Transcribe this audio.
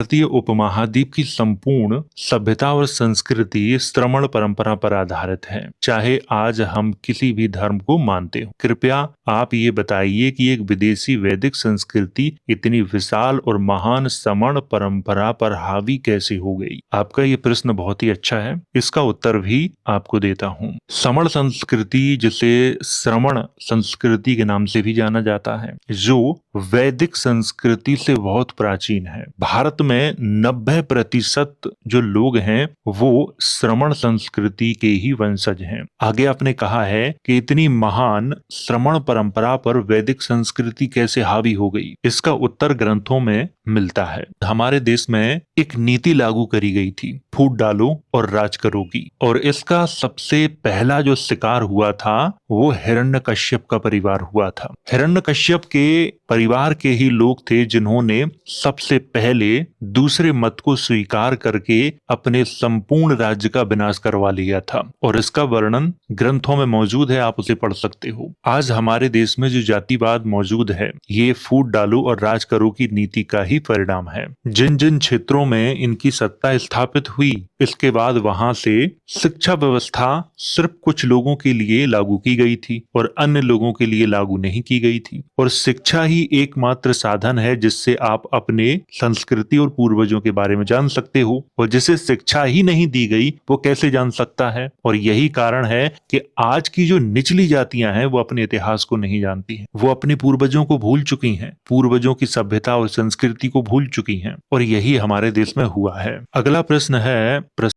भारतीय उपमहाद्वीप की संपूर्ण सभ्यता और संस्कृति श्रमण परंपरा पर आधारित है, चाहे आज हम किसी भी धर्म को मानते हो। कृपया आप ये बताइए कि एक विदेशी वैदिक संस्कृति इतनी विशाल और महान श्रमण परंपरा पर हावी कैसे हो गई। आपका ये प्रश्न बहुत ही अच्छा है, इसका उत्तर भी आपको देता हूँ। श्रमण संस्कृति, जिसे श्रमण संस्कृति के नाम से भी जाना जाता है, जो वैदिक संस्कृति से बहुत प्राचीन है। भारत में 90% जो लोग हैं वो श्रमण संस्कृति के ही वंशज हैं। आगे आपने कहा है कि इतनी महान श्रमण परंपरा पर वैदिक संस्कृति कैसे हावी हो गई। इसका उत्तर ग्रंथों में मिलता है। हमारे देश में एक नीति लागू करी गई थी, फूट डालो और राज करो की, और इसका सबसे पहला जो शिकार हुआ था वो हिरण्यकश्यप का परिवार हुआ था। हिरण्यकश्यप के परिवार के ही लोग थे जिन्होंने सबसे पहले दूसरे मत को स्वीकार करके अपने संपूर्ण राज्य का विनाश करवा लिया था, और इसका वर्णन ग्रंथों में मौजूद है, आप उसे पढ़ सकते हो। आज हमारे देश में जो जातिवाद मौजूद है ये फूट डालो और राज करो की नीति का ही परिणाम है। जिन जिन क्षेत्रों में इनकी सत्ता स्थापित हुई, इसके बाद वहां से शिक्षा व्यवस्था सिर्फ कुछ लोगों के लिए लागू की गई थी और अन्य लोगों के लिए लागू नहीं की गई थी। और शिक्षा ही एकमात्र साधन है जिससे आप अपने संस्कृति और पूर्वजों के बारे में जान सकते हो, और जिसे शिक्षा ही नहीं दी गई वो कैसे जान सकता है। और यही कारण है कि आज की जो निचली जातियां हैं वो अपने इतिहास को नहीं जानती हैं, वो अपने पूर्वजों को भूल चुकी हैं, पूर्वजों की सभ्यता और संस्कृति को भूल चुकी हैं, और यही हमारे देश में हुआ है। अगला प्रश्न है